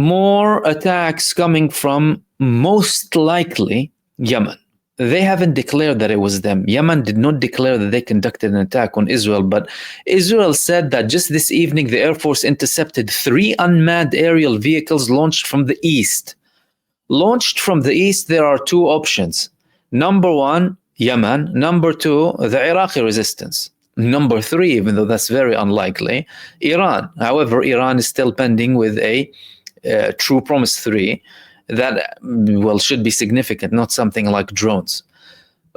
more attacks coming from most likely Yemen. They haven't declared that it was them. Yemen did not declare that they conducted an attack on Israel, but Israel said that just this evening the Air Force intercepted 3 unmanned aerial vehicles launched from the east. Launched from the east, there are 2 options. Number 1, Yemen. Number 2, the Iraqi resistance. Number 3, even though that's very unlikely, Iran. However, Iran is still pending with a True Promise 3 that, well, should be significant, not something like drones.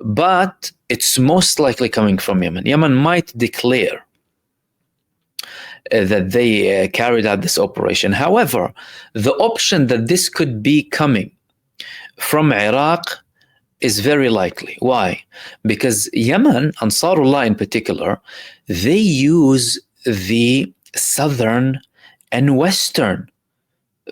But it's most likely coming from Yemen. Yemen might declare that they carried out this operation. However, the option that this could be coming from Iraq is very likely. Why? Because Yemen, Ansarullah in particular, they use the southern and western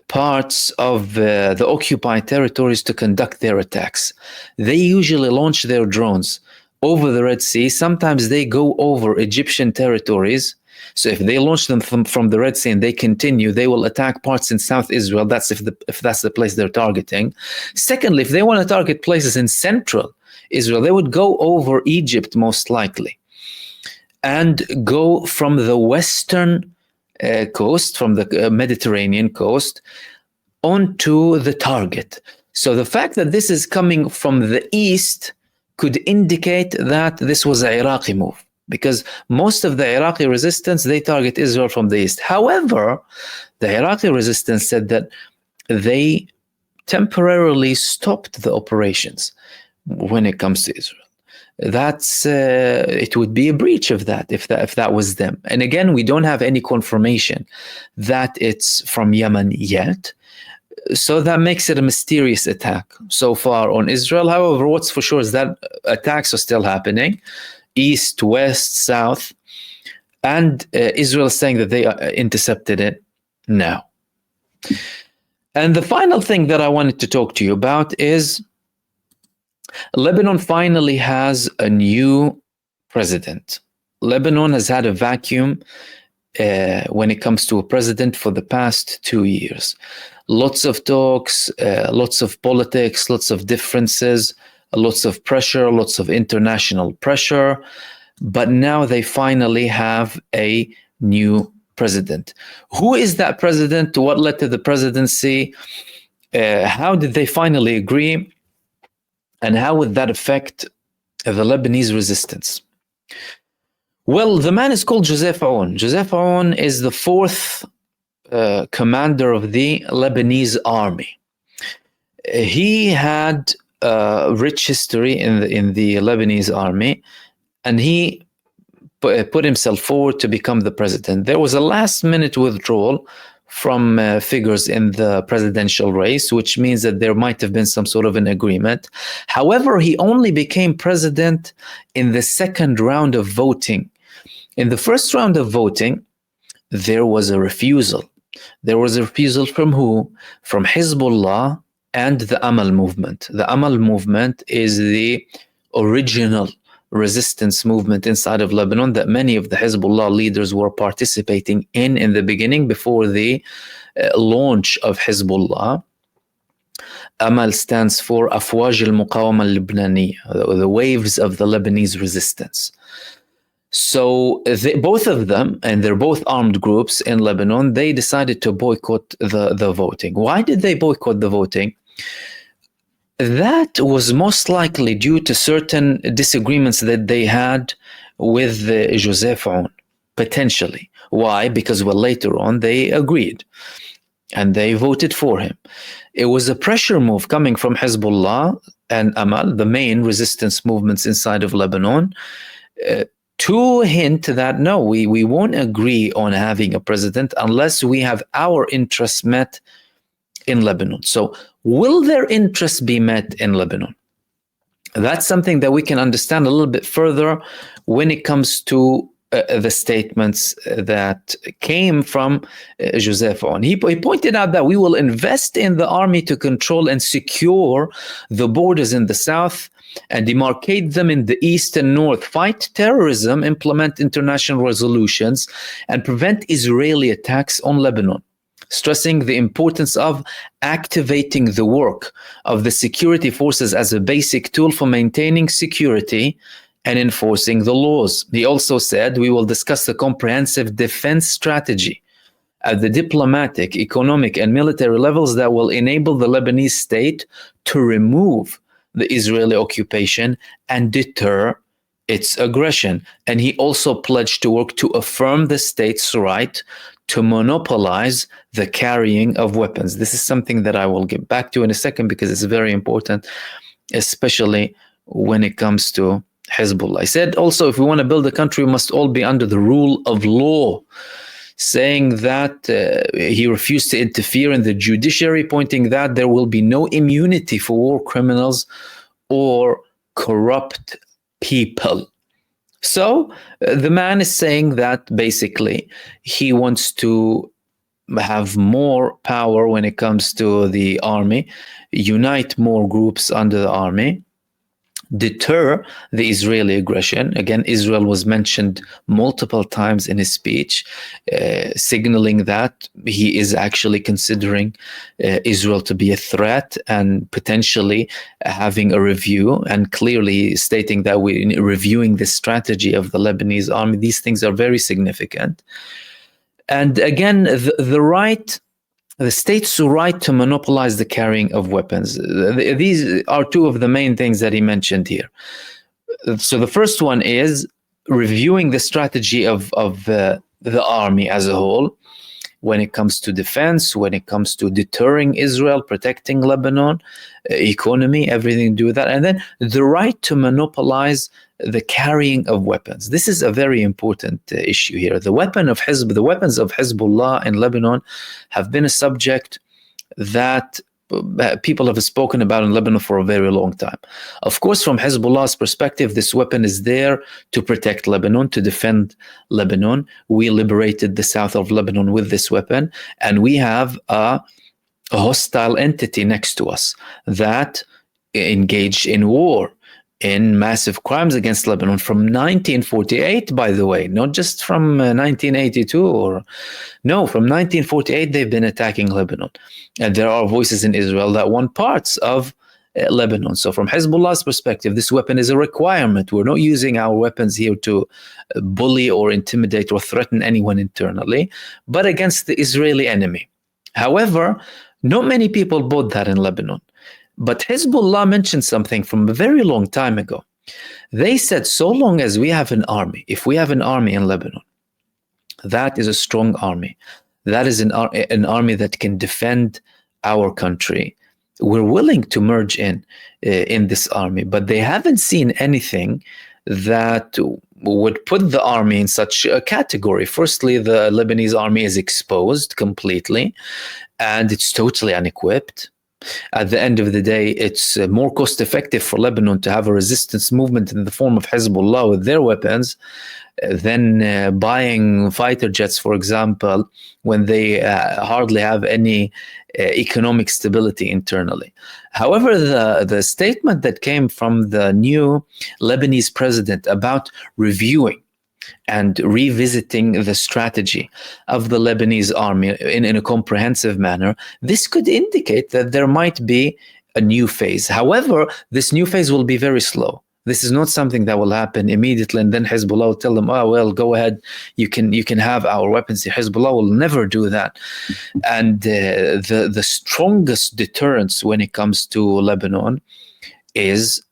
parts of the occupied territories to conduct their attacks. They usually launch their drones over the Red Sea. Sometimes they go over Egyptian territories. So if they launch them from the Red Sea and they continue, they will attack parts in South Israel. That's if that's the place they're targeting. Secondly, if they want to target places in central Israel, they would go over Egypt most likely and go from the western coast, from the Mediterranean coast, onto the target. So the fact that this is coming from the east could indicate that this was an Iraqi move, because most of the Iraqi resistance, they target Israel from the east. However, the Iraqi resistance said that they temporarily stopped the operations when it comes to Israel. That's it would be a breach of that if that was them. And again, we don't have any confirmation that it's from Yemen yet. So that makes it a mysterious attack so far on Israel. However, what's for sure is that attacks are still happening, east, west, south, and Israel is saying that they intercepted it now. And the final thing that I wanted to talk to you about is Lebanon finally has a new president. Lebanon has had a vacuum when it comes to a president for the past 2 years. Lots of talks, lots of politics, lots of differences, lots of pressure, lots of international pressure. But now they finally have a new president. Who is that president? What led to the presidency? How did they finally agree? And how would that affect the Lebanese resistance? Well, the man is called Joseph Aoun. Joseph Aoun is the 4th commander of the Lebanese army. He had a rich history in the Lebanese army, and he put himself forward to become the president. There was a last-minute withdrawal from figures in the presidential race, which means that there might have been some sort of an agreement. However, he only became president in the second round of voting. In the first round of voting, there was a refusal. There was a refusal from who? From Hizbullah and the Amal movement. The Amal movement is the original resistance movement inside of Lebanon that many of the Hezbollah leaders were participating in the beginning, before the launch of Hezbollah. Amal stands for Afwaj al-Muqawama al-Libnaniya, the waves of the Lebanese resistance. So both of them, and they're both armed groups in Lebanon, they decided to boycott the voting. Why did they boycott the voting? That was most likely due to certain disagreements that they had with Joseph Aoun, potentially. Why? Because, well, later on they agreed and they voted for him. It was a pressure move coming from Hezbollah and Amal, the main resistance movements inside of Lebanon, to hint that no, we won't agree on having a president unless we have our interests met in Lebanon. So will their interests be met in Lebanon? That's something that we can understand a little bit further when it comes to the statements that came from Joseph Aoun. He pointed out that we will invest in the army to control and secure the borders in the south and demarcate them in the east and north, fight terrorism, implement international resolutions, and prevent Israeli attacks on Lebanon. stressing the importance of activating the work of the security forces as a basic tool for maintaining security and enforcing the laws. He also said, we will discuss the comprehensive defense strategy at the diplomatic, economic, and military levels that will enable the Lebanese state to remove the Israeli occupation and deter its aggression. And he also pledged to work to affirm the state's right to monopolize the carrying of weapons. This is something that I will get back to in a second because it's very important, especially when it comes to Hezbollah. I said also, if we want to build a country, we must all be under the rule of law, saying that he refused to interfere in the judiciary, pointing that there will be no immunity for war criminals or corrupt people. So the man is saying that basically he wants to have more power when it comes to the army, unite more groups under the army, deter the Israeli aggression. Again, Israel was mentioned multiple times in his speech, signaling that he is actually considering Israel to be a threat and potentially having a review, and clearly stating that we're reviewing the strategy of the Lebanese army. These things are very significant. And again, the state's right to monopolize the carrying of weapons. These are two of the main things that he mentioned here. So the first one is reviewing the strategy of the army as a whole when it comes to defense, when it comes to deterring Israel, protecting Lebanon, economy, everything to do with that. And then the right to monopolize the carrying of weapons. This is a very important issue here. The weapons of Hezbollah in Lebanon have been a subject that people have spoken about in Lebanon for a very long time. Of course, from Hezbollah's perspective, this weapon is there to protect Lebanon, to defend Lebanon. We liberated the south of Lebanon with this weapon, and we have a hostile entity next to us that engaged in war, in massive crimes against Lebanon from 1948, by the way, not just from 1982 no, from 1948 they've been attacking Lebanon. And there are voices in Israel that want parts of Lebanon. So from Hezbollah's perspective, this weapon is a requirement. We're not using our weapons here to bully or intimidate or threaten anyone internally, but against the Israeli enemy. However, not many people bought that in Lebanon. But Hezbollah mentioned something from a very long time ago. They said, so long as we have an army, if we have an army in Lebanon, that is a strong army. That is an army that can defend our country. We're willing to merge in this army, but they haven't seen anything that would put the army in such a category. Firstly, the Lebanese army is exposed completely, and it's totally unequipped. At the end of the day, it's more cost effective for Lebanon to have a resistance movement in the form of Hezbollah with their weapons than buying fighter jets, for example, when they hardly have any economic stability internally. However, the statement that came from the new Lebanese president about reviewing and revisiting the strategy of the Lebanese army in a comprehensive manner, this could indicate that there might be a new phase. However, this new phase will be very slow. This is not something that will happen immediately, and then Hezbollah will tell them, oh, well, go ahead, you can have our weapons. Hezbollah will never do that. And the strongest deterrence when it comes to Lebanon is,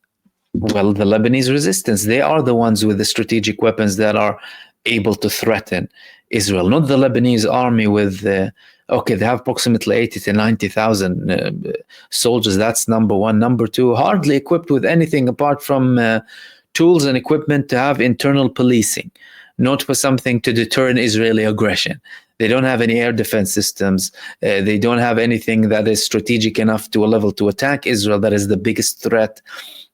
well, the Lebanese resistance. They are the ones with the strategic weapons that are able to threaten Israel, not the Lebanese army with, they have approximately 80 to 90,000 soldiers. That's number one. Number two, hardly equipped with anything apart from tools and equipment to have internal policing, not for something to deter an Israeli aggression. They don't have any air defense systems. They don't have anything that is strategic enough to a level to attack Israel. That is the biggest threat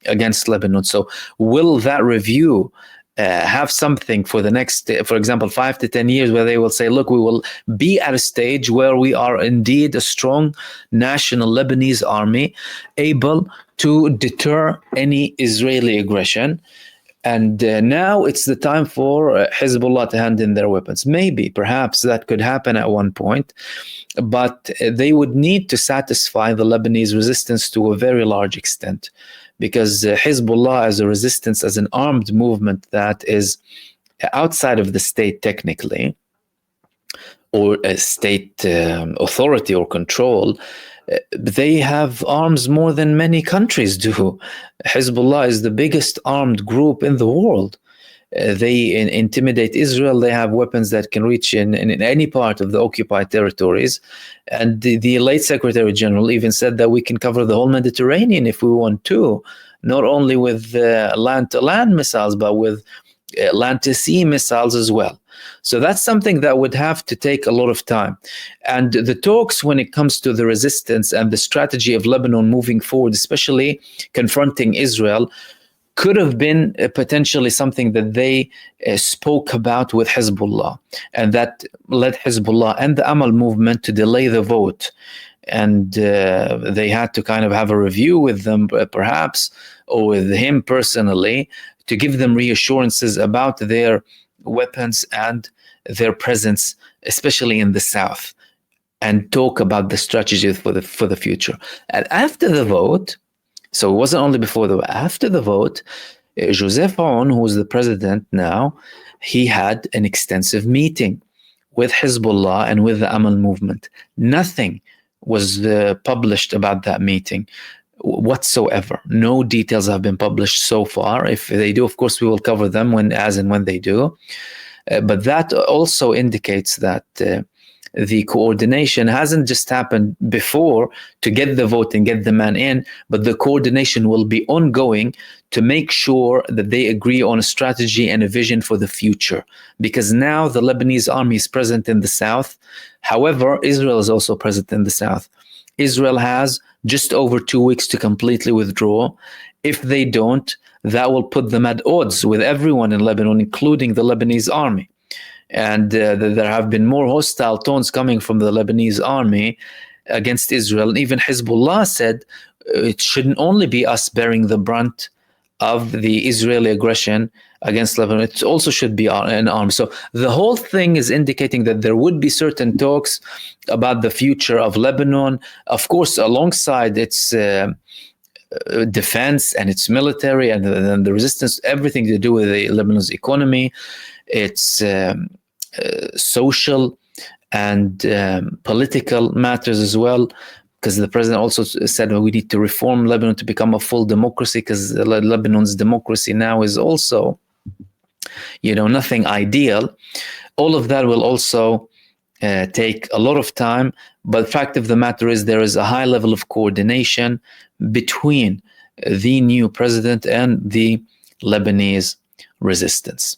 against Lebanon. So will that review have something for the next, for example, 5 to 10 years, where they will say, look, we will be at a stage where we are indeed a strong national Lebanese army able to deter any Israeli aggression? And now it's the time for Hezbollah to hand in their weapons. Maybe, perhaps that could happen at one point, but they would need to satisfy the Lebanese resistance to a very large extent, because Hezbollah as a resistance, as an armed movement that is outside of the state technically, or a state authority or control, they have arms more than many countries do. Hezbollah is the biggest armed group in the world. They intimidate Israel. They have weapons that can reach in any part of the occupied territories. And the late Secretary General even said that we can cover the whole Mediterranean if we want to, not only with land-to-land missiles, but with land-to-sea missiles as well. So that's something that would have to take a lot of time. And the talks when it comes to the resistance and the strategy of Lebanon moving forward, especially confronting Israel, could have been potentially something that they spoke about with Hezbollah, and that led Hezbollah and the Amal movement to delay the vote. And they had to kind of have a review with them, perhaps, or with him personally, to give them reassurances about their weapons and their presence, especially in the south, and talk about the strategy for the future. And after the vote, so it wasn't only before the vote, after the vote, Joseph Aoun, who is the president now, he had an extensive meeting with Hezbollah and with the Amal movement. Nothing was published about that meeting whatsoever. No details have been published so far. If they do, of course, we will cover them as and when they do. But that also indicates that the coordination hasn't just happened before to get the vote and get the man in, but the coordination will be ongoing to make sure that they agree on a strategy and a vision for the future. Because now the Lebanese army is present in the south. However, Israel is also present in the south. Israel has just over 2 weeks to completely withdraw. If they don't, that will put them at odds with everyone in Lebanon, including the Lebanese army. And there have been more hostile tones coming from the Lebanese army against Israel. And even Hezbollah said it shouldn't only be us bearing the brunt of the Israeli aggression against Lebanon, it also should be an arm. So the whole thing is indicating that there would be certain talks about the future of Lebanon, of course, alongside its defense and its military and the resistance, everything to do with the Lebanon's economy, its social and political matters as well, because the president also said we need to reform Lebanon to become a full democracy, because Lebanon's democracy now is also, nothing ideal. All of that will also take a lot of time, but the fact of the matter is there is a high level of coordination between the new president and the Lebanese resistance.